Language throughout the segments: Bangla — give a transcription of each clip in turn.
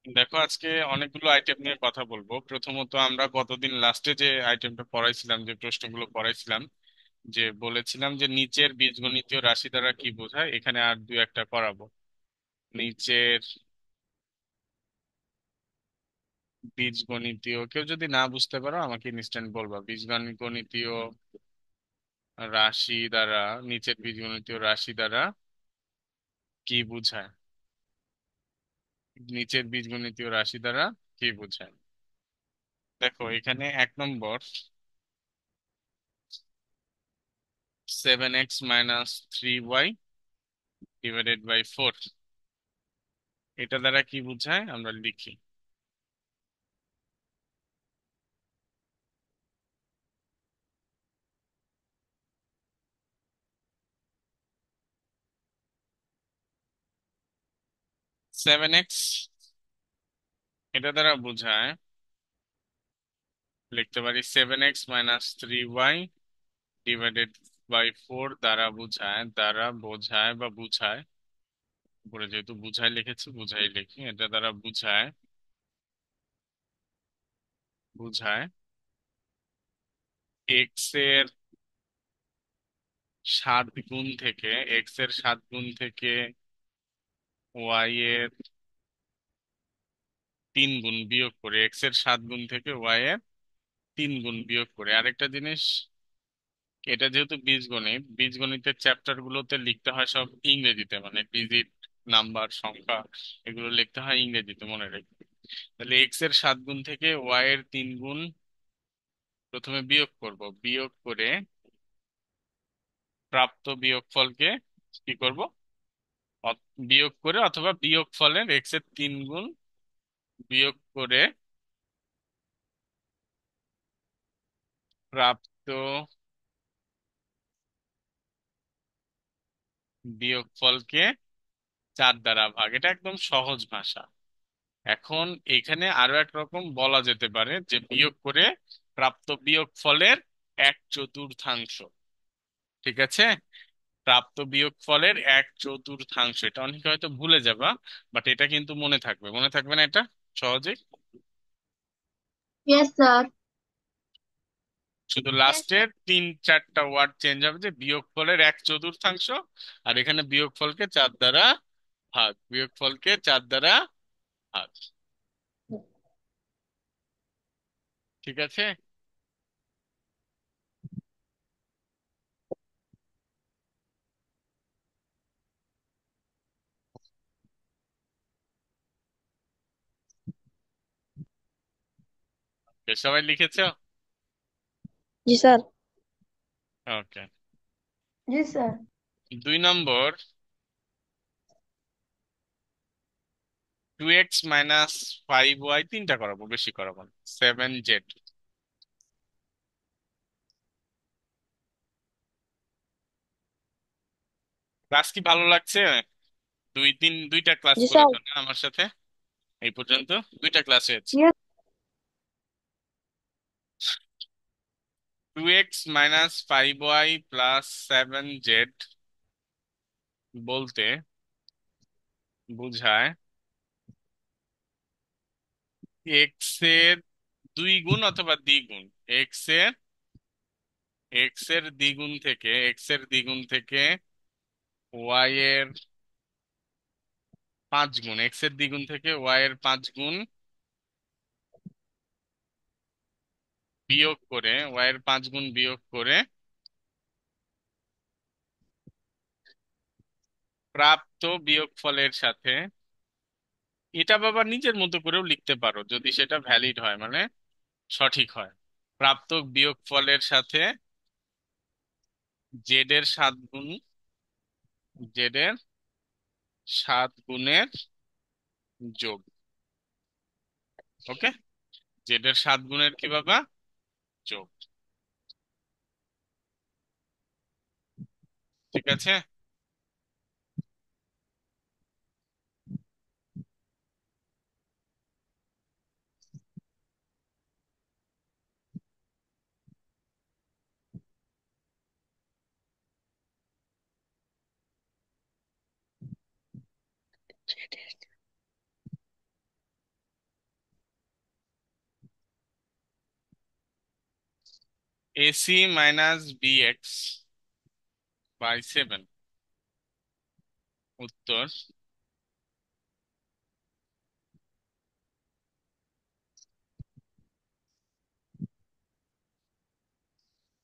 দেখো, আজকে অনেকগুলো আইটেম নিয়ে কথা বলবো। প্রথমত, আমরা গতদিন লাস্টে যে আইটেমটা পড়াইছিলাম, যে প্রশ্নগুলো পড়াইছিলাম, যে বলেছিলাম যে নিচের বীজগণিতীয় রাশি দ্বারা কি বোঝায়, এখানে আর দু একটা করাবো। নিচের বীজগণিতীয়, কেউ যদি না বুঝতে পারো আমাকে ইনস্ট্যান্ট বলবা। বীজগণিতীয় রাশি দ্বারা, নিচের বীজগণিতীয় রাশি দ্বারা কি বোঝায়? নিচের বীজগণিতীয় রাশি দ্বারা কি বোঝায়? দেখো, এখানে 1 নম্বর, 7x - 3y ডিভাইডেড বাই 4, এটা দ্বারা কি বোঝায় আমরা লিখি। 7x এটা দ্বারা বোঝায়, লিখতে পারি 7x - 3y ডিভাইডেড বাই 4 দ্বারা বোঝায় বা বুঝায়, উপরে যেহেতু বুঝায় লিখেছি বুঝাই লিখি, এটা দ্বারা বুঝায়, বুঝায় এক্স এর 7 গুণ থেকে, ওয়াই এর 3 গুণ বিয়োগ করে, এক্স এর 7 গুণ থেকে ওয়াই এর 3 গুণ বিয়োগ করে। আরেকটা জিনিস, এটা যেহেতু বীজগণিত, বীজগণিতের চ্যাপ্টার গুলোতে লিখতে হয় সব ইংরেজিতে, মানে ডিজিট, নাম্বার, সংখ্যা, এগুলো লিখতে হয় ইংরেজিতে, মনে রেখে। তাহলে এক্স এর 7 গুণ থেকে ওয়াই এর 3 গুণ প্রথমে বিয়োগ করব, বিয়োগ করে প্রাপ্ত বিয়োগফলকে কি করব, বিয়োগ করে, অথবা বিয়োগ ফলের এক্স এর 3 গুণ বিয়োগ করে প্রাপ্ত বিয়োগফলকে 4 দ্বারা ভাগ। এটা একদম সহজ ভাষা। এখন এখানে আরো একরকম বলা যেতে পারে, যে বিয়োগ করে প্রাপ্ত বিয়োগফলের 1/4, ঠিক আছে? প্রাপ্ত বিয়োগফলের 1/4, এটা অনেকে হয়তো ভুলে যাবা, বাট এটা কিন্তু মনে থাকবে, মনে থাকবে না এটা সহজেই? Yes, sir. শুধু Yes, sir. লাস্টের 3-4টা ওয়ার্ড চেঞ্জ হবে, যে বিয়োগফলের 1/4, আর এখানে বিয়োগফলকে 4 দ্বারা ভাগ। ঠিক আছে? সবাই লিখেছো? जी सर। ওকে। जी सर। 2 নম্বর, 2x - 5y, তিনটা করাবো, বেশি করাবো না। 7z, ক্লাস কি ভালো লাগছে? 2টা ক্লাস जी सर। করেছো না আমার সাথে এই পর্যন্ত? 2টা ক্লাস হয়েছে। यस। 2x - 5y + 7z বলতে বোঝায় এক্স এর 2 গুণ অথবা দ্বিগুণ, এক্স এর এক্স এর দ্বিগুণ থেকে ওয়াই এর 5 গুণ, ওয়াই এর 5 গুণ বিয়োগ করে, প্রাপ্ত বিয়োগফলের সাথে, এটা বাবা নিজের মতো করেও লিখতে পারো যদি সেটা ভ্যালিড হয়, মানে সঠিক হয়। প্রাপ্ত বিয়োগফলের সাথে জেড এর 7 গুণ, জেড এর 7 গুণের যোগ। ওকে, জেড এর 7 গুণের কি বাবা, যোগ। ঠিক আছে? AC minus BX by 7। উত্তর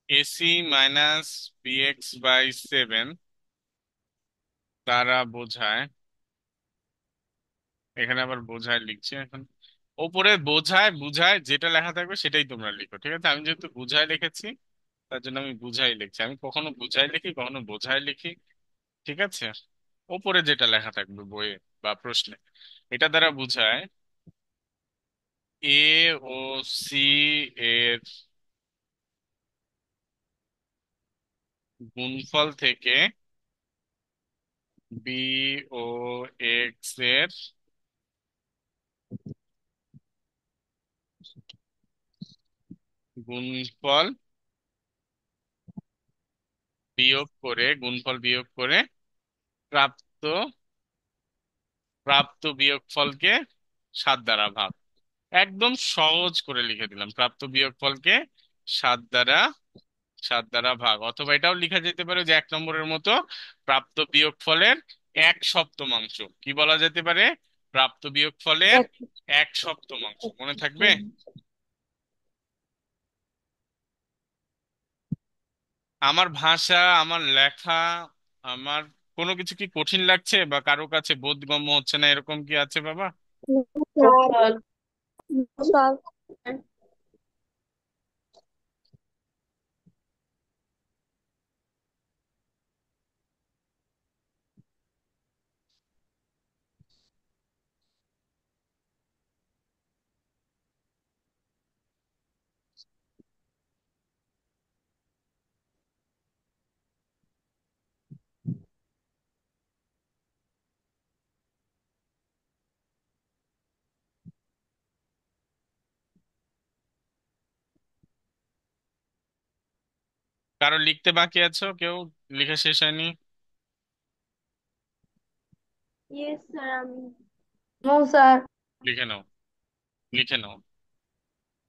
এসি মাইনাস বিএক্স বাই 7 দ্বারা বোঝায়, এখানে আবার বোঝায় লিখছি এখন। ওপরে বোঝায় বুঝায় যেটা লেখা থাকবে সেটাই তোমরা লিখো, ঠিক আছে? আমি যেহেতু বুঝায় লিখেছি তার জন্য আমি বুঝাই লিখছি। আমি কখনো বুঝাই লিখি, কখনো বোঝায় লিখি, ঠিক আছে? ওপরে যেটা লেখা থাকবে বইয়ে বা প্রশ্নে, এটা দ্বারা বোঝায় এ ও সি এর গুণফল থেকে বি ও এক্স এর গুণফল গুণফল বিয়োগ করে প্রাপ্ত প্রাপ্ত বিয়োগফলকে 7 দ্বারা ভাগ। একদম সহজ করে লিখে দিলাম, প্রাপ্ত বিয়োগফলকে 7 দ্বারা 7 দ্বারা ভাগ। অথবা এটাও লেখা যেতে পারে যে 1 নম্বরের মতো, প্রাপ্ত বিয়োগফলের 1/7 কি বলা যেতে পারে? প্রাপ্ত বিয়োগফলের এক 1/7 এক মনে থাকবে? সপ্তাহ। আমার ভাষা, আমার লেখা, আমার কোনো কিছু কি কঠিন লাগছে বা কারো কাছে বোধগম্য হচ্ছে না, এরকম কি আছে বাবা? স্যার, স্যার, কারো লিখতে বাকি আছো কেউ? লিখে শেষ হয়নি? ইয়েস স্যার, আমি নো স্যার। লিখে নাও, লিখে নাও।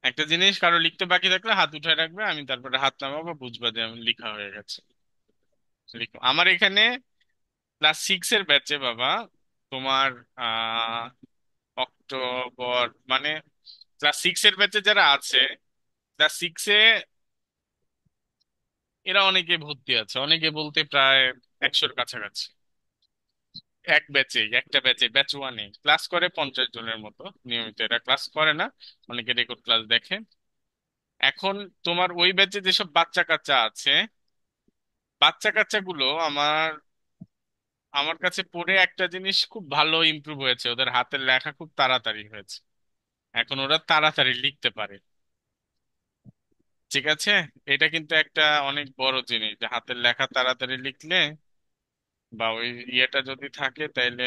একটা জিনিস, কারো লিখতে বাকি থাকলে হাত উঠায় রাখবে, আমি তারপরে হাত নামাবো, বুঝবা যে আমি লিখা হয়ে গেছে। লিখো। আমার এখানে ক্লাস 6 এর ব্যাচে বাবা, তোমার আহ অক্টোবর মানে ক্লাস 6 এর ব্যাচে যারা আছে, ক্লাস 6-এ এরা অনেকে ভর্তি আছে, অনেকে বলতে প্রায় 100-র কাছাকাছি। একটা ব্যাচে, ব্যাচ 1-এ ক্লাস করে 50 জনের মতো নিয়মিত। এরা ক্লাস করে না, অনেকে রেকর্ড ক্লাস দেখে। এখন তোমার ওই ব্যাচে যেসব বাচ্চা কাচ্চা আছে, বাচ্চা কাচ্চা গুলো আমার আমার কাছে পড়ে একটা জিনিস খুব ভালো ইমপ্রুভ হয়েছে, ওদের হাতের লেখা খুব তাড়াতাড়ি হয়েছে। এখন ওরা তাড়াতাড়ি লিখতে পারে, ঠিক আছে? এটা কিন্তু একটা অনেক বড় জিনিস, যে হাতের লেখা তাড়াতাড়ি লিখলে বা ওই ইয়েটা যদি থাকে তাইলে।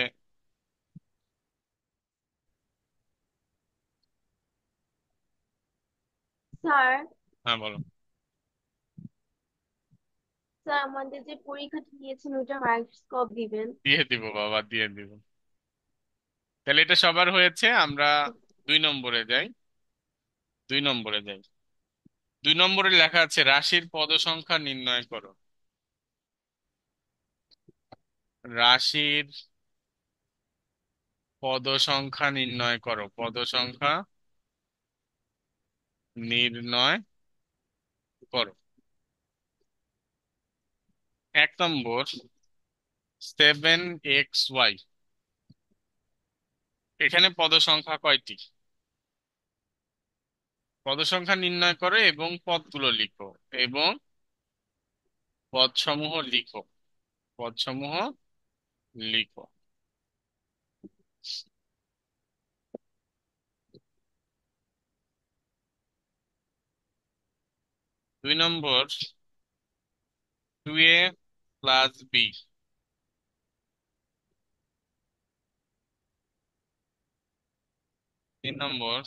স্যার, হ্যাঁ বলো। স্যার আমাদের যে পরীক্ষাটা নিয়েছেন ওটা মার্কস কব দিবেন? দিয়ে দিব বাবা, দিয়ে দিব। তাহলে এটা সবার হয়েছে, আমরা 2 নম্বরে যাই। 2 নম্বরে যাই। 2 নম্বরে লেখা আছে রাশির পদ সংখ্যা নির্ণয় করো। রাশির পদ সংখ্যা নির্ণয় করো, পদ সংখ্যা নির্ণয় করো। 1 নম্বর, 7xy। এখানে পদ সংখ্যা কয়টি? পদ সংখ্যা নির্ণয় করো এবং পদগুলো লিখো, এবং পদসমূহ লিখো, পদসমূহ লিখো। 2 নম্বর, 2a+b। 3 নম্বর,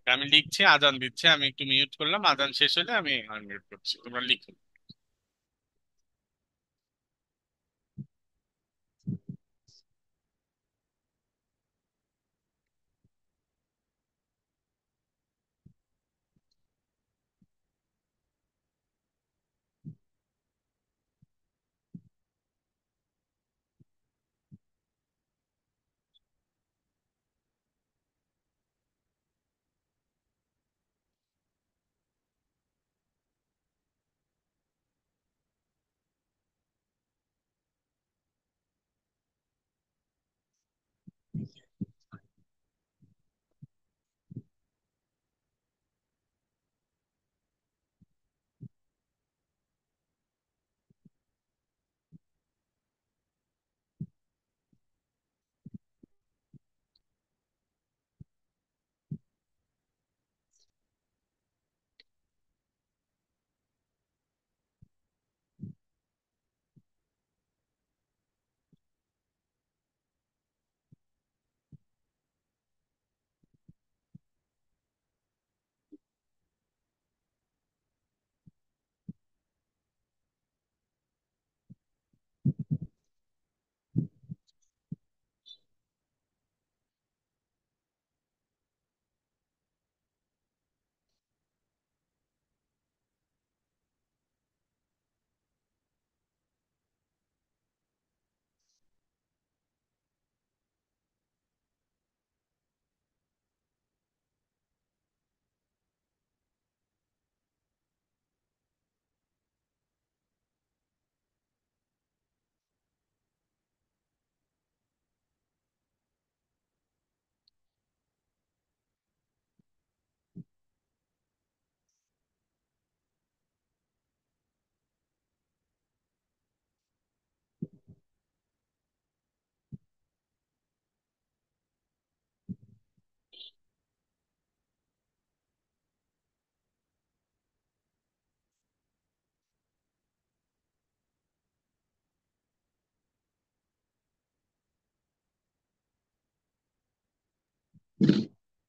আমি লিখছি, আজান দিচ্ছে, আমি একটু মিউট করলাম, আজান শেষ হলে আমি আনমিউট করছি, তোমরা লিখো।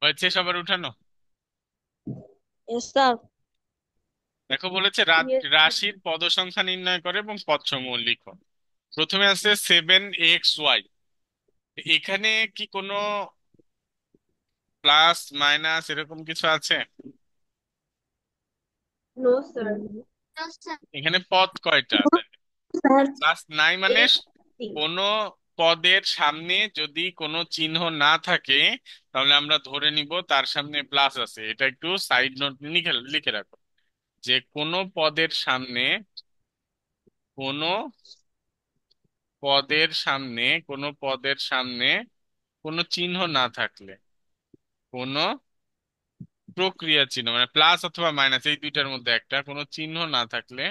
হয়েছে সবার উঠানো? Yes, sir. দেখো বলেছে ইয়েস স্যার। রাশির পদ সংখ্যা নির্ণয় করে এবং পদসমূহ লিখো। প্রথমে আছে 7xy। এখানে কি কোনো প্লাস মাইনাস এরকম কিছু আছে? No sir. এখানে পদ কয়টা? Sir. প্লাস নাই মানে এইটটি। কোনো পদের সামনে যদি কোনো চিহ্ন না থাকে, তাহলে আমরা ধরে নিব তার সামনে প্লাস আছে। এটা একটু সাইড নোট লিখে লিখে রাখো, যে কোনো পদের সামনে, কোনো পদের সামনে, কোনো পদের সামনে কোনো চিহ্ন না থাকলে, কোনো প্রক্রিয়া চিহ্ন মানে প্লাস অথবা মাইনাস এই দুইটার মধ্যে একটা, কোনো চিহ্ন না থাকলে,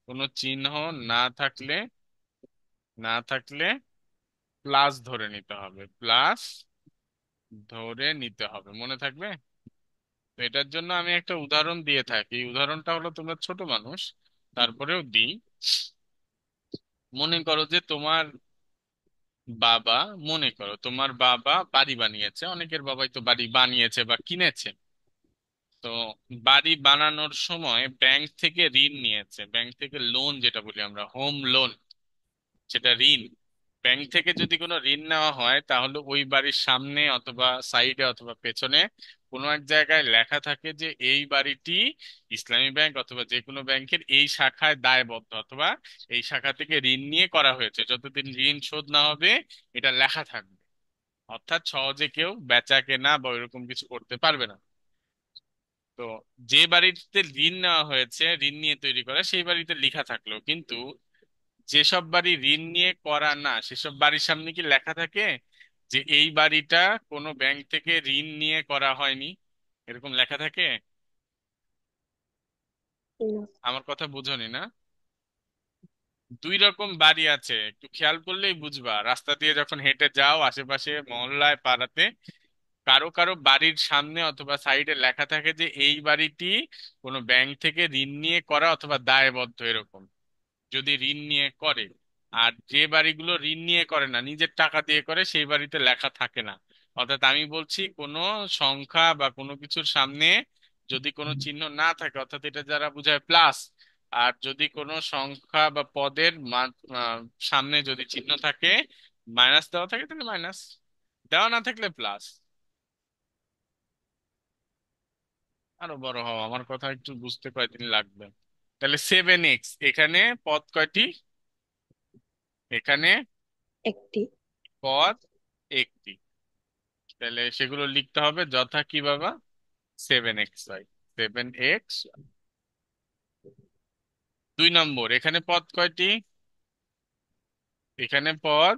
কোনো চিহ্ন না থাকলে, না থাকলে প্লাস ধরে নিতে হবে, প্লাস ধরে নিতে হবে, মনে থাকবে? তো এটার জন্য আমি একটা উদাহরণ দিয়ে থাকি, উদাহরণটা হলো, তোমরা ছোট মানুষ তারপরেও দিই। মনে করো যে তোমার বাবা, মনে করো তোমার বাবা বাড়ি বানিয়েছে, অনেকের বাবাই তো বাড়ি বানিয়েছে বা কিনেছে। তো বাড়ি বানানোর সময় ব্যাংক থেকে ঋণ নিয়েছে, ব্যাংক থেকে লোন যেটা বলি আমরা হোম লোন, সেটা ঋণ। ব্যাংক থেকে যদি কোনো ঋণ নেওয়া হয়, তাহলে ওই বাড়ির সামনে অথবা সাইডে অথবা পেছনে কোনো এক জায়গায় লেখা থাকে যে এই বাড়িটি ইসলামী ব্যাংক অথবা যে কোনো ব্যাংকের এই শাখায় দায়বদ্ধ, অথবা এই শাখা থেকে ঋণ নিয়ে করা হয়েছে, যতদিন ঋণ শোধ না হবে এটা লেখা থাকবে। অর্থাৎ সহজে কেউ বেচা কেনা বা এরকম কিছু করতে পারবে না। তো যে বাড়িতে ঋণ নেওয়া হয়েছে, ঋণ নিয়ে তৈরি করা, সেই বাড়িতে লেখা থাকলো, কিন্তু যেসব বাড়ি ঋণ নিয়ে করা না, সেসব বাড়ির সামনে কি লেখা থাকে যে এই বাড়িটা কোনো ব্যাংক থেকে ঋণ নিয়ে করা হয়নি? এরকম লেখা থাকে? No. আমার কথা বুঝোনি না? দুই রকম বাড়ি আছে, একটু খেয়াল করলেই বুঝবা, রাস্তা দিয়ে যখন হেঁটে যাও আশেপাশে মহল্লায় পাড়াতে, কারো কারো বাড়ির সামনে অথবা সাইডে লেখা থাকে যে এই বাড়িটি কোনো ব্যাংক থেকে ঋণ নিয়ে করা অথবা দায়বদ্ধ, এরকম যদি ঋণ নিয়ে করে। আর যে বাড়িগুলো ঋণ নিয়ে করে না, নিজের টাকা দিয়ে করে, সেই বাড়িতে লেখা থাকে না। অর্থাৎ আমি বলছি কোনো সংখ্যা বা কোনো কিছুর সামনে যদি কোনো চিহ্ন না থাকে, অর্থাৎ এটা যারা বোঝায় প্লাস। আর যদি কোনো সংখ্যা বা পদের সামনে যদি চিহ্ন থাকে, মাইনাস দেওয়া থাকে, তাহলে মাইনাস, দেওয়া না থাকলে প্লাস। আরো বড় হও, আমার কথা একটু বুঝতে কয়দিন লাগবে। তাহলে 7x, এখানে পদ কয়টি? এখানে একটি। পদ একটি। তাহলে সেগুলো লিখতে হবে যথা কি বাবা? 7xy, 7x। 2 নম্বর, এখানে পদ কয়টি? এখানে পদ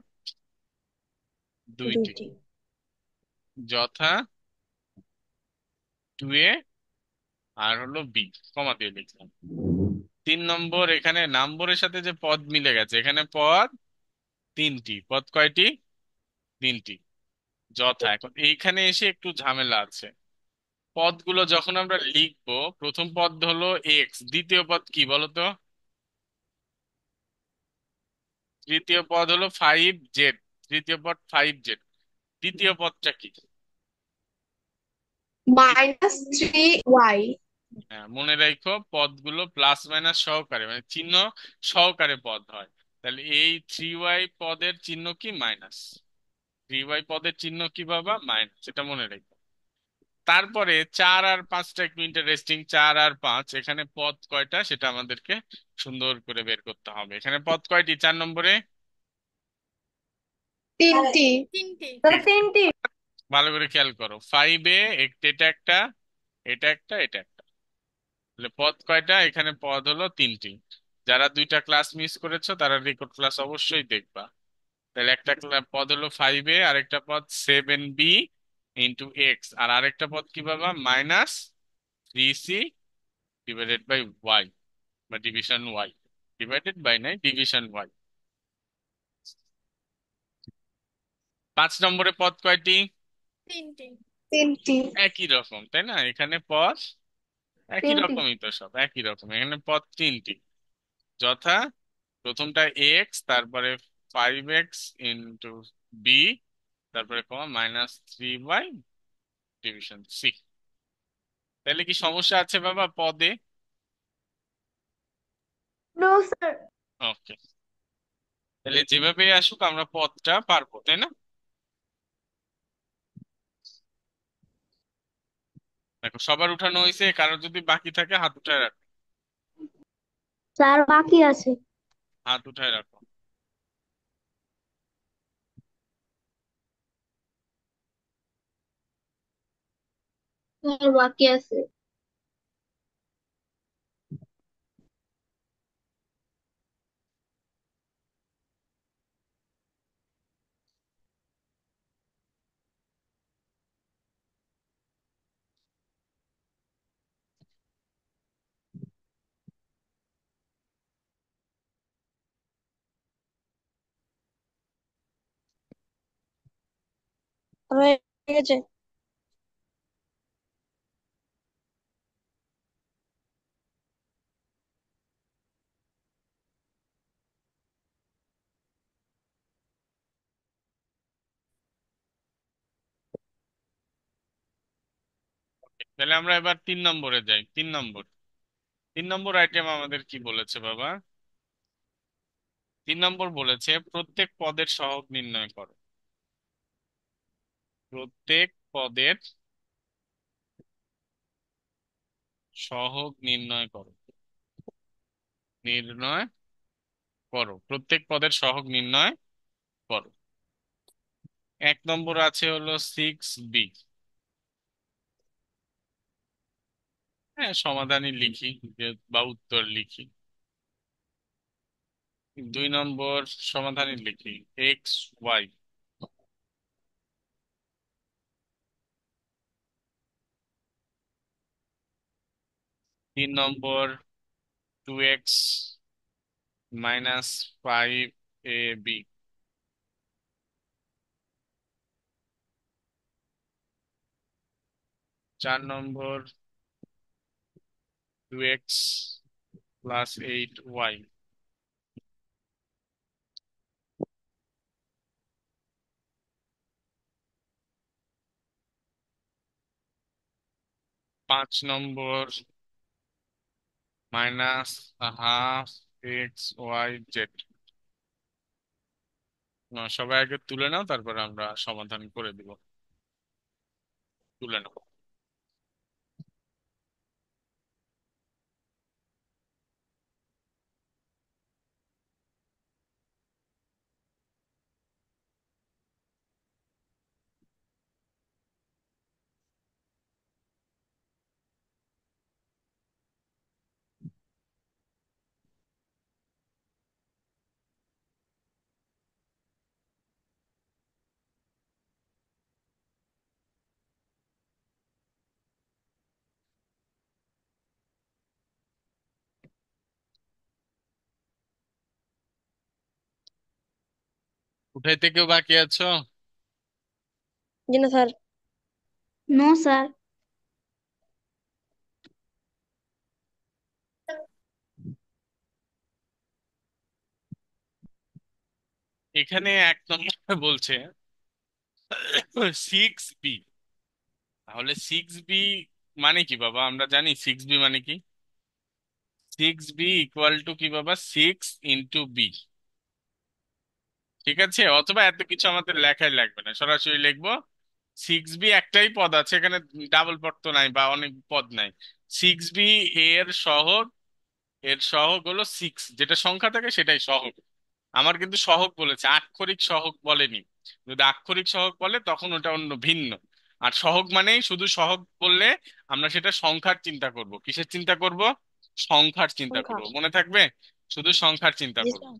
দুইটি, দুইটি। যথা 2a আর হলো বি, কমা দিয়ে লিখলাম। 3 নম্বর, এখানে নম্বরের সাথে যে পদ মিলে গেছে, এখানে পদ তিনটি। পদ কয়টি? তিনটি, যথা। এখন এইখানে এসে একটু ঝামেলা আছে। পদগুলো যখন আমরা লিখবো, প্রথম পদ হলো এক্স, দ্বিতীয় পদ কি বলতো? তৃতীয় পদ হলো 5z, তৃতীয় পদ 5z। দ্বিতীয় পদটা কি? -3y। হ্যাঁ, মনে রাখো পদগুলো প্লাস মাইনাস সহকারে, মানে চিহ্ন সহকারে পদ হয়। তাহলে এই 3y পদের চিহ্ন কি? মাইনাস। 3y পদের চিহ্ন কি বাবা? মাইনাস, এটা মনে রাখো। তারপরে 4 আর 5টা একটু ইন্টারেস্টিং। 4 আর 5, এখানে পদ কয়টা সেটা আমাদেরকে সুন্দর করে বের করতে হবে। এখানে পদ কয়টি 4 নম্বরে? তিনটি। তাহলে তিনটি। তিনটি। ভালো করে খেয়াল করো, 5-এ এটা একটা, এটা একটা, এটা একটা। তাহলে পদ কয়টা? এখানে পদ হলো তিনটি। যারা 2টা ক্লাস মিস করেছো তারা রেকর্ড ক্লাস অবশ্যই দেখবা। তাহলে একটা পদ হলো 5-এ, আরেকটা পদ 7b ইন্টু এক্স, আর আরেকটা পদ কি বাবা? -3c ডিভাইডেড বাই ওয়াই, বা ডিভিশন ওয়াই। ডিভাইডেড বাই নাই, ডিভিশন ওয়াই। 5 নম্বরে পদ কয়টি? তিনটি। একই রকম, তাই না? এখানে পদ একই তিনটি। রকমই তো, সব একই রকম। এখানে পদ তিনটি, যথা প্রথমটা এক্স, তারপরে 5x ইন্টু বি, তারপরে কমা -3y ডিভিশন সি। তাহলে কি সমস্যা আছে বাবা পদে? No sir. ওকে, তাহলে যেভাবে আসুক আমরা পদটা পারবো, তাই না? দেখো সবার উঠানো হয়েছে, কারো যদি বাকি থাকে হাত উঠায় রাখো। স্যার বাকি আছে। হাত উঠায় রাখো। স্যার বাকি আছে। হয়ে গেছে। তাহলে আমরা এবার 3 নম্বরে যাই। 3 নম্বর, 3 নম্বর আইটেম আমাদের কি বলেছে বাবা? 3 নম্বর বলেছে প্রত্যেক পদের সহগ নির্ণয় করো। প্রত্যেক পদের সহগ নির্ণয় করো। নির্ণয় করো, প্রত্যেক পদের সহগ নির্ণয় করো। 1 নম্বর আছে হলো 6b। হ্যাঁ, সমাধানই লিখি বা উত্তর লিখি। 2 নম্বর সমাধানই লিখি, xy। 3 নম্বর 2x -5ab। 4 নম্বর 2x + 8y। 5 নম্বর -12 x y z। সবাই আগে তুলে নাও, তারপর আমরা সমাধান করে দিব। তুলে নাও। উঠাইতে কেউ বাকি আছো? জি না স্যার। No sir. এখানে 1 নম্বরে বলছে 6b। তাহলে 6b মানে কি বাবা? আমরা জানি 6b মানে কি। 6b ইকুয়াল টু কি বাবা? 6 × b। ঠিক আছে, অথবা এত কিছু আমাদের লেখাই লাগবে না, সরাসরি লিখবো 6b। একটাই পদ আছে এখানে, ডাবল পদ তো নাই বা অনেক পদ নাই। 6b এর সহগ, এর সহগ হলো 6, যেটা সংখ্যা থাকে সেটাই সহগ। আমার কিন্তু সহগ বলেছে, আক্ষরিক সহগ বলেনি। যদি আক্ষরিক সহগ বলে তখন ওটা অন্য ভিন্ন। আর সহগ মানেই শুধু সহগ বললে আমরা সেটা সংখ্যার চিন্তা করব। কিসের চিন্তা করব? সংখ্যার চিন্তা সংখ্যা। করব, মনে থাকবে? শুধু সংখ্যার চিন্তা জি করব। স্যার।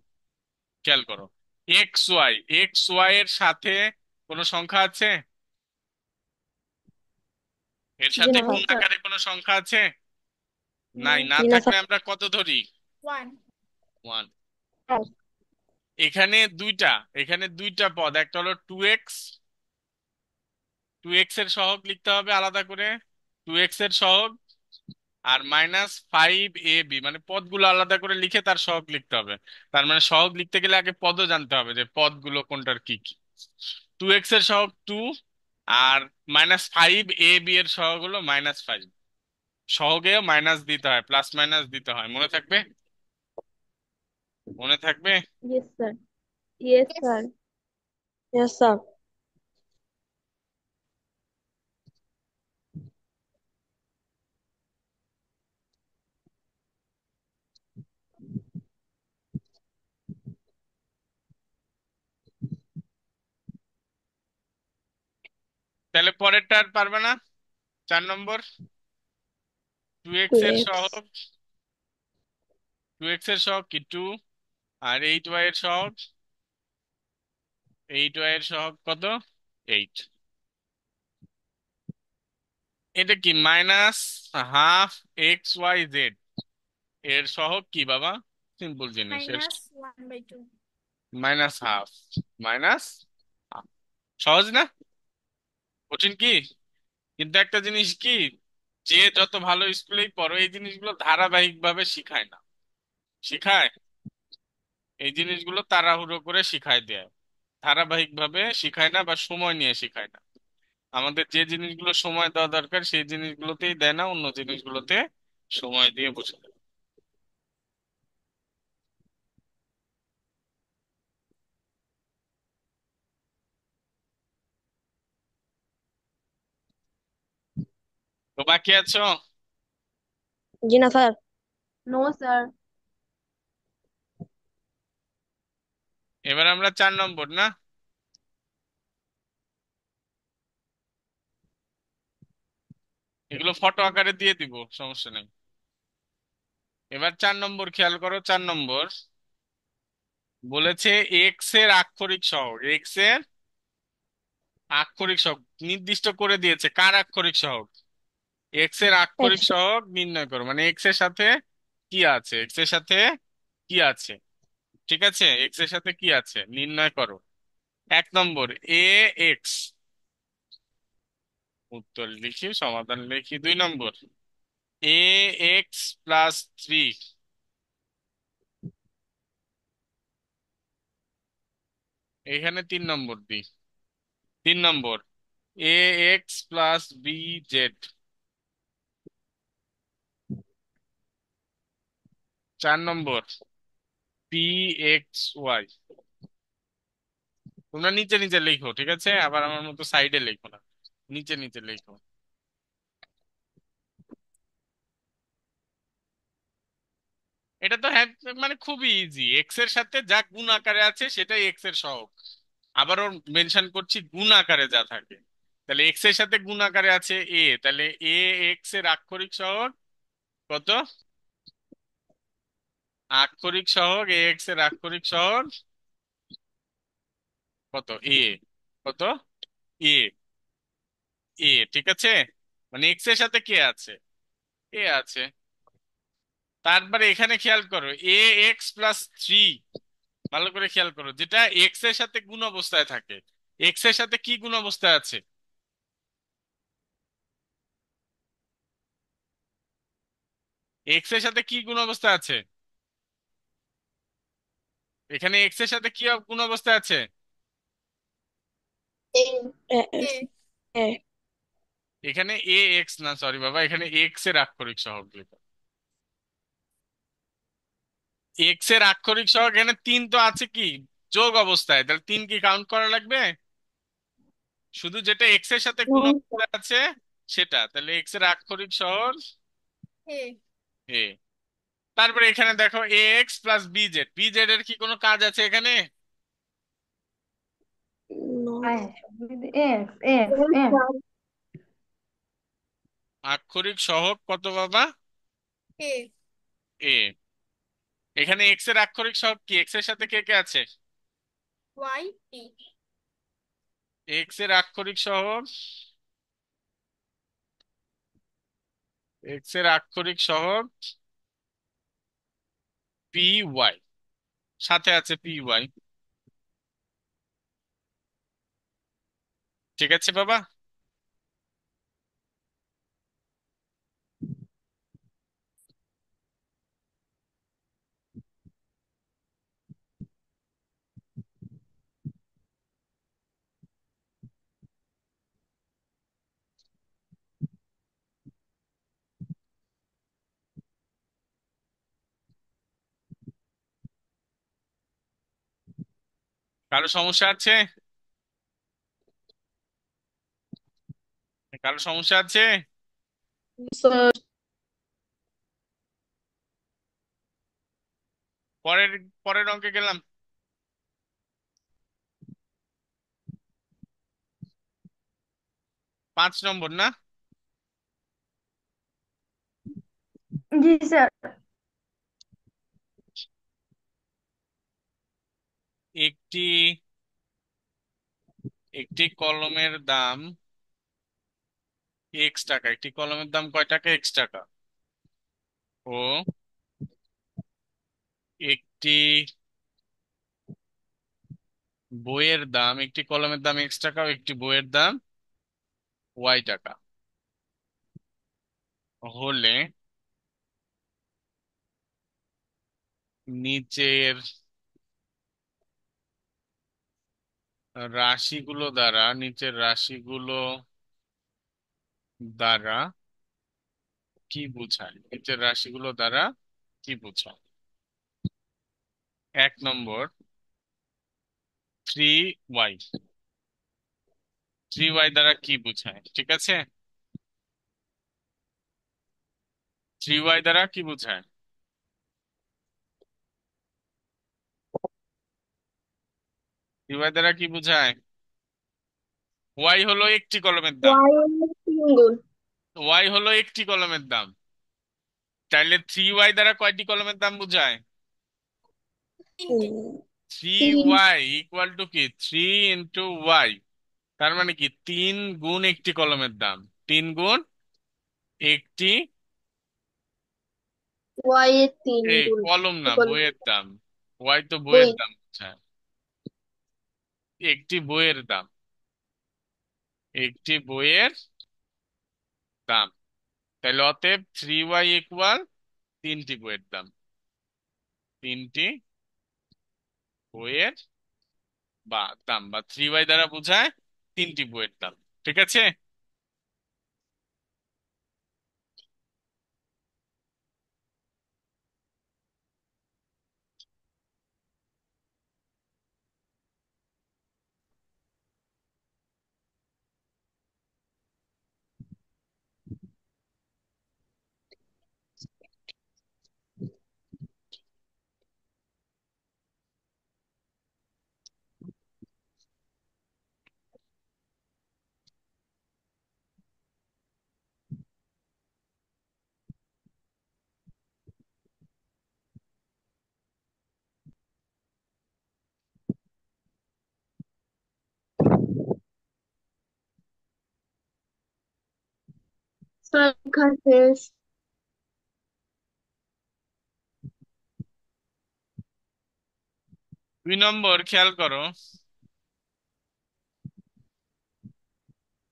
খেয়াল করো, এক্স ওয়াই, এক্স ওয়াই এর সাথে কোনো সংখ্যা আছে? এর জি সাথে না স্যার। স্যার। গুণাকারে কোনো সংখ্যা আছে? নো। নাই, না জি না থাকলে স্যার। আমরা কত ধরি? ওয়ান। 1। স্যার। এখানে দুইটা, এখানে দুইটা পদ, একটা হলো 2x। 2x এর সহগ লিখতে হবে আলাদা করে, 2x এর সহগ। আর -5ab, মানে পদগুলো আলাদা করে লিখে তার সহগ লিখতে হবে। তার মানে সহগ লিখতে গেলে আগে পদও জানতে হবে যে পদগুলো কোনটার কি কি। 2x এর সহগ 2, আর -5ab এর সহগ হলো -5। সহগেও মাইনাস দিতে হয়, প্লাস মাইনাস দিতে হয়, মনে থাকবে? মনে থাকবে? Yes sir. Yes sir. Yes sir. তাহলে পরেরটা আর পারবে না। 4 নম্বর, টু টু এক্স এর এক্স সহগ, 2x এর সহগ কি 2, আর 8y এর সহগ, 8y এর সহগ কত? 8। এটা কি? -12 x y z এর সহগ কি বাবা? সিম্পল জিনিস, এর -1/2। -12, মাইনাস। সহজ না? কঠিন কি? কিন্তু একটা জিনিস কি, যে যত ভালো স্কুলেই পড়ো এই জিনিসগুলো ধারাবাহিক ভাবে শিখায় না। শিখায়? এই জিনিসগুলো তাড়াহুড়ো করে শিখায় দেয়, ধারাবাহিক ভাবে শিখায় না বা সময় নিয়ে শিখায় না। আমাদের যে জিনিসগুলো সময় দেওয়া দরকার সেই জিনিসগুলোতেই দেয় না, অন্য জিনিসগুলোতে সময় দিয়ে বসে দেয়। তো বাকি আছো? জি না স্যার। No sir. এবার আমরা 4 নম্বর না, এগুলো ফটো আকারে দিয়ে দিব, সমস্যা নেই। এবার 4 নম্বর খেয়াল করো, 4 নম্বর বলেছে এক্স এর আক্ষরিক সহগ, এক্স এর আক্ষরিক সহগ নির্দিষ্ট করে দিয়েছে। কার আক্ষরিক সহগ? এক্স এর আক্ষরিক এক্স। সহগ নির্ণয় করো, মানে এক্স এর সাথে কি আছে, এক্স এর সাথে কি আছে। ঠিক আছে, এক্স এর সাথে কি আছে নির্ণয় করো। 1 নম্বর, এ এক্স, উত্তর লিখি, সমাধান লিখি। 2 নম্বর, এ x + 3। এখানে 3 নম্বর দিই। 3 নম্বর, এ এক্স প্লাস বি জেড। 4 নম্বর, পি এক্স ওয়াই। তোমরা নিচে নিচে লিখো, ঠিক আছে? আবার আমার মতো সাইডে লিখো না, নিচে নিচে লিখো। এটা তো হ্যাঁ, মানে খুবই ইজি। এক্স এর সাথে যা গুণ আকারে আছে সেটাই এক্স এর সহগ। আবারও মেনশন করছি, গুণ আকারে যা থাকে। তাহলে এক্স এর সাথে গুণ আকারে আছে এ, তাহলে এ এক্স এর আক্ষরিক সহগ কত? আক্ষরিক সহগ এ এক্স এর আক্ষরিক সহগ কত? এ। কত? এ। এ, ঠিক আছে। মানে এক্স এর সাথে কে আছে? এ আছে। তারপরে এখানে খেয়াল করো, এ এক্স প্লাস 3। ভালো করে খেয়াল করো, যেটা এক্স এর সাথে গুণ অবস্থায় থাকে। এক্স এর সাথে কি গুণ অবস্থায় আছে? এক্স এর সাথে কি গুণ অবস্থা আছে? এখানে এক্স এর সাথে কি গুণ অবস্থা আছে? এ। এ এ। এ এখানে এ এক্স না, সরি বাবা, এখানে এক্স এর আক্ষরিক সহগ লেখা। এক্স এর আক্ষরিক সহগ এখানে 3 তো আছে কি যোগ অবস্থায়, তাহলে 3 কি কাউন্ট করা লাগবে? শুধু যেটা এক্স এর সাথে গুণ অবস্থায় আছে সেটা, তাহলে এক্স এর আক্ষরিক সহগ এ। এ। তারপরে এখানে দেখো a x plus b z, b z এর কি কোনো কাজ আছে এখানে? নো এক্স এক্স এক্স আক্ষরিক সহগ কত বাবা? এ। এ। এখানে এক্স এর আক্ষরিক সহগ কি? এক্স এর সাথে কে কে আছে? Y T. এক্স এর আক্ষরিক সহগ, এক্স এর আক্ষরিক সহগ পি ওয়াই, সাথে আছে পি ওয়াই। ঠিক আছে বাবা? কারো সমস্যা আছে? কারো সমস্যা আছে? স্যার। পরের পরের অঙ্কে গেলাম। 5 নম্বর না? জি স্যার। একটি একটি কলমের দাম এক্স টাকা। একটি কলমের দাম কয় টাকা? এক্স টাকা। ও একটি বইয়ের দাম, একটি কলমের দাম এক্স টাকা ও একটি বইয়ের দাম ওয়াই টাকা হলে নিচের নিচের রাশিগুলো দ্বারা কি বোঝায়? নিচের রাশিগুলো দ্বারা কি বোঝায়? 1 নম্বর, 3y। 3y দ্বারা কি বোঝায়? ঠিক আছে, 3y দ্বারা কি বোঝায়? 3y দ্বারা কি বোঝায়? ওয়াই হলো একটি কলমের দাম। ওয়াই এর 3 গুণ। ওয়াই হলো একটি কলমের দাম, তাইলে 3y দ্বারা কয়টি কলমের দাম বোঝায়? তিনটে। 3 3y ইকুয়াল টু কি? 3 × y। তার মানে কি 3 গুণ একটি কলমের দাম, 3 গুণ একটি, ওয়াই এর 3 এই গুণ কলম না, equal বইয়ের দাম। ওয়াই তো বই। বইয়ের দাম বোঝায়। একটি বইয়ের দাম, একটি বইয়ের দাম। তাহলে অতএব 3y ইকুয়াল 3টি বইয়ের দাম, 3টি বইয়ের দাম, বা 3y দ্বারা বোঝায় 3টি বইয়ের দাম। ঠিক আছে? স্যার লেখা শেষ। 2 নম্বর খেয়াল করো।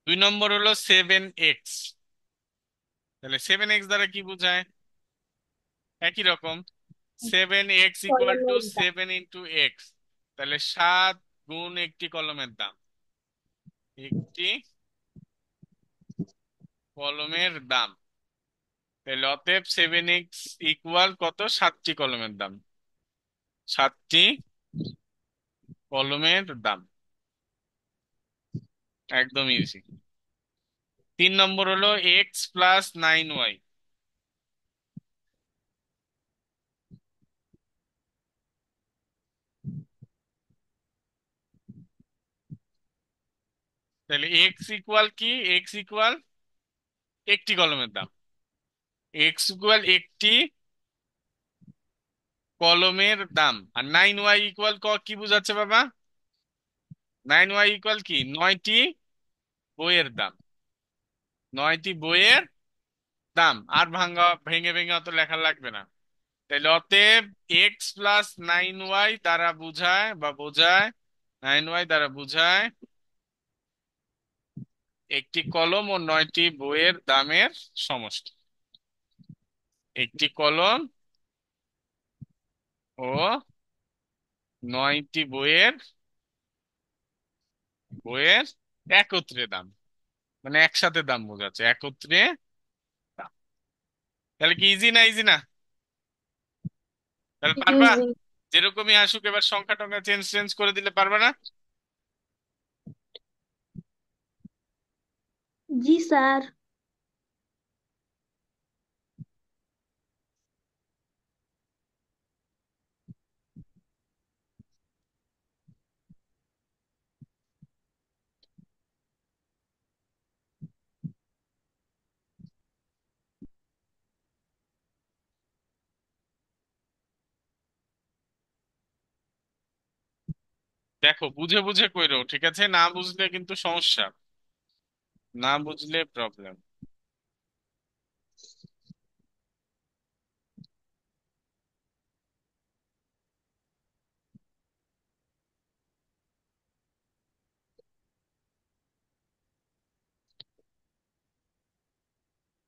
2 নম্বর হলো 7x। তাহলে 7x দ্বারা কি বোঝায়? একই রকম, 7x ইকুয়াল টু কলমের দাম। 7 × x। তাহলে 7 গুণ একটি কলমের দাম, একটি কলমের দাম। তাহলে অতএব 7x ইকুয়াল কত? 7টি কলমের দাম, 7টি কলমের দাম। একদম ইজি। 3 নম্বর হলো x + 9y। তাহলে এক্স ইকুয়াল কি? এক্স ইকুয়াল একটি কলমের দাম, এক্স ইকুয়াল একটি কলমের দাম। আর 9y ইকুয়াল কি বোঝাচ্ছে বাবা? 9y ইকুয়াল কি? 9টি বইয়ের দাম, 9টি বইয়ের দাম। আর ভেঙে ভেঙে অত লেখা লাগবে না। তাহলে অতএব x + 9y দ্বারা বোঝায় 9y দ্বারা বোঝায় একটি কলম ও 9টি বইয়ের দামের সমষ্টি। একটি কলম ও 9টি বইয়ের বইয়ের একত্রে দাম, মানে একসাথে দাম বোঝাচ্ছে, একত্রে দাম। তাহলে কি ইজি না? ইজি না? তাহলে পারবা? ইজি। যেরকমই আসুক এবার সংখ্যা টংখ্যা চেঞ্জ চেঞ্জ করে দিলে পারবা না? জি স্যার। দেখো বুঝে বুঝে কইরো, ঠিক আছে? না বুঝলে কিন্তু সমস্যা, না বুঝলে প্রবলেম।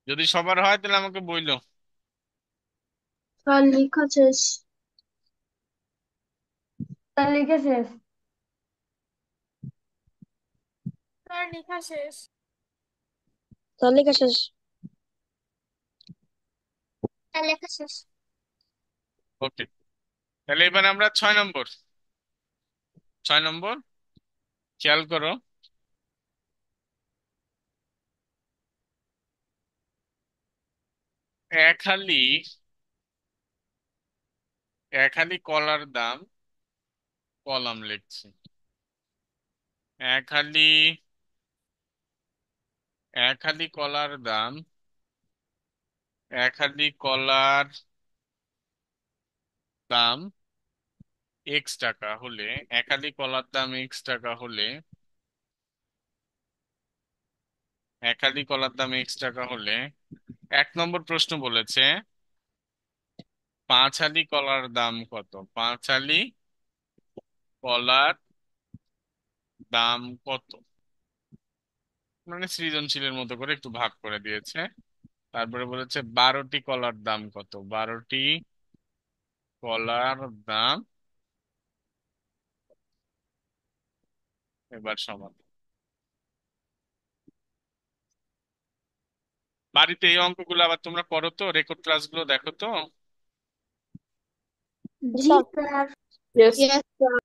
যদি সবার হয় তাহলে আমাকে বইলো। স্যার লেখা শেষ। স্যার লিখে শেষ। স্যার লেখা শেষ। স্যার লেখা শেষ। স্যার লেখা শেষ। ওকে, তাহলে এবার আমরা 6 নম্বর। 6 নম্বর খেয়াল করো। এক হালি এক হালি কলার দাম, কলাম লিখছি। এক হালি এক হালি কলার দাম, এক হালি কলার দাম x টাকা হলে, এক হালি কলার দাম x টাকা হলে, এক হালি কলার দাম x টাকা হলে, 1 নম্বর প্রশ্ন বলেছে 5 হালি কলার দাম কত? 5 হালি কলার দাম কত? মানে সৃজনশীলের মতো করে একটু ভাগ করে দিয়েছে। তারপরে বলেছে 12টি কলার দাম কত? 12টি কলার দাম। এবার সমান। বাড়িতে এই অঙ্কগুলো আবার তোমরা করো তো, রেকর্ড ক্লাসগুলো দেখো তো। জি জি sir. Sir. Yes sir.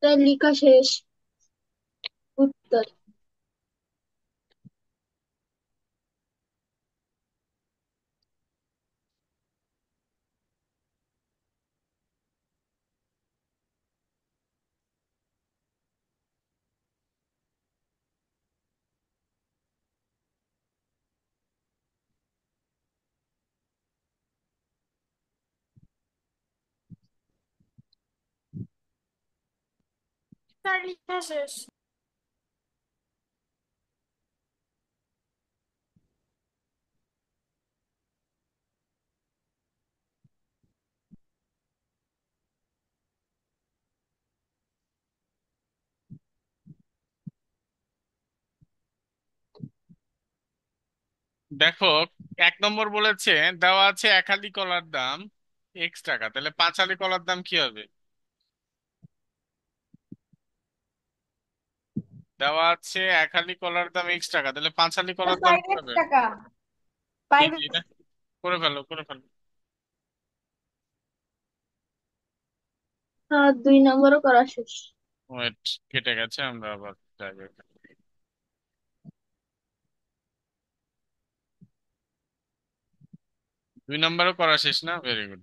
Sir লেখা শেষ। উত্তর স্যার লেখা শেষ। দেখো, 1 নম্বর বলেছে দেওয়া আছে 1 আলি কলার দাম X টাকা, তাহলে 5 আলি কলার দাম কি হবে? দেওয়া আছে 1 আলি কলার দাম X টাকা, তাহলে 5 আলি কলার দাম ফাইভ কি এক্স হবে? টাকা কি ফাইভ কি এক্স এটা করে ফেলো, করে ফেলো। 2 নম্বরও করা শেষ। ওয়েট, কেটে গেছে, আমরা আবার যাবো এখানে। 2 নম্বরও করা শেষ না? Very good.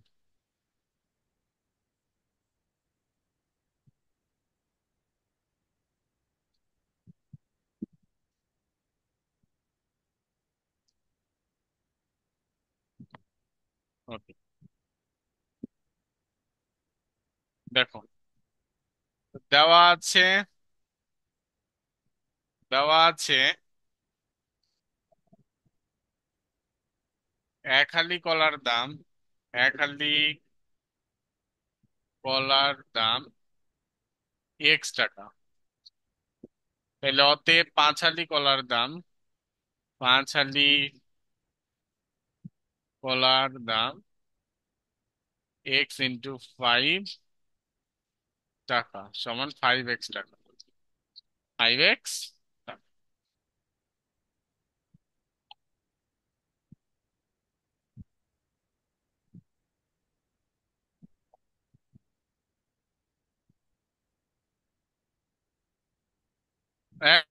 ওকে, দেখো, দেওয়া আছে দেওয়া আছে 1 আলি কলার দাম 1 আলি কলার দাম X টাকা, তাহলে অতএব 5 আলি কলার দাম 5 আলি কলার দাম X × 5 টাকা সমান 5X টাকা। 5X টাকা। এক-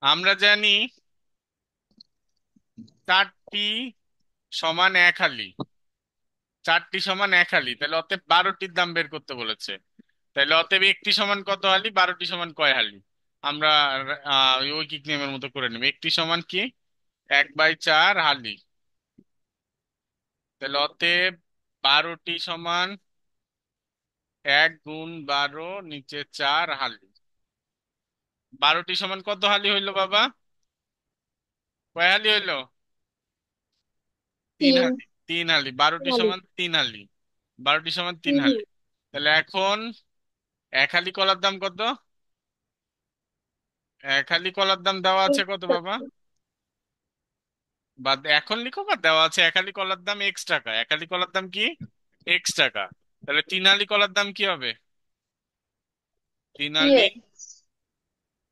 আমরা জানি 4টি সমান 1 আলি, 4টি সমান 1 আলি, তাহলে অতএব 12টির দাম বের করতে বলেছে। তাহলে অতএব একটি সমান কত আলি, 12টি সমান কয় আলি? আমরা ঐকিক নিয়মের মতো করে নেব। একটি সমান কি? 1/4 আলি। তাহলে অতএব 12টি সমান 1 × 12 নিচে 4 হালি। 12টি সমান কত হালি হইলো বাবা? কয় হালি হইলো? তিন 3। হালি। 3 হালি, 12টি আলি। সমান 3 হালি। 12টি সমান তিন হুম হুম। হালি তাহলে এখন 1 আলি কলার দাম কত? 1 আলি কলার দাম দেওয়া আছে কত বাবা? বা এখন লিখো, বা দেওয়া আছে 1 আলি কলার দাম X টাকা। 1 আলি কলার দাম কি? X টাকা। তাহলে 3 আলি কলার দাম কি হবে? 3 আলি ইয়ে।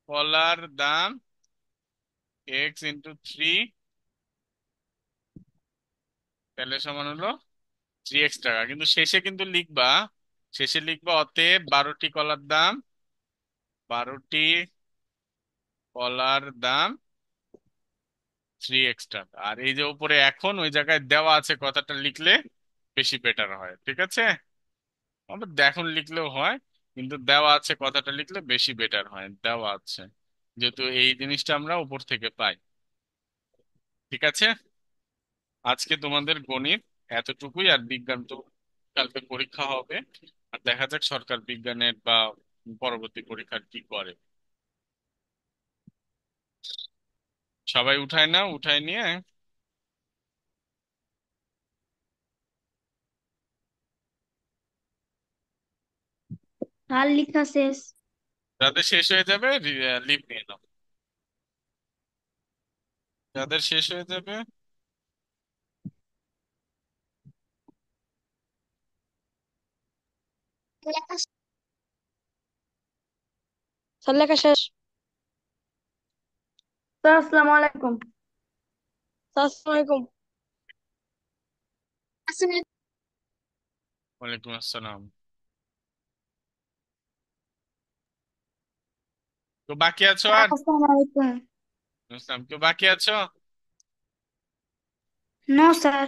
কলার দাম X × 3, তাহলে সমান হলো 3X টাকা। কিন্তু শেষে কিন্তু লিখবা, শেষে লিখবা অতএব 12টি কলার দাম 3X টাকা। আর এই যে উপরে এখন ওই জায়গায় দেওয়া আছে কথাটা লিখলে বেশি বেটার হয়, ঠিক আছে? আবার এখন লিখলেও হয়, কিন্তু দেওয়া আছে কথাটা লিখলে বেশি বেটার হয়। দেওয়া আছে যেহেতু এই জিনিসটা আমরা উপর থেকে পাই। ঠিক আছে, আজকে তোমাদের গণিত এতটুকুই। আর বিজ্ঞান তো কালকে পরীক্ষা হবে, আর দেখা যাক সরকার বিজ্ঞানের বা পরবর্তী পরীক্ষার কি করে। সবাই উঠায় না, উঠায় নিয়ে হাল লেখা শেষ। যাদের শেষ হয়ে যাবে লিভ নিয়ে নাও। যাদের শেষ হয়ে যাবে স্যার লেখা শেষ। স্যার আসসালামু আলাইকুম। স্যার আসসালামু আলাইকুম। ওয়ালাইকুম আসসালাম। তো বাকি আছো স্যার আর? আসসালামু আলাইকুম। বুঝলাম, কেউ বাকি আছো? No sir.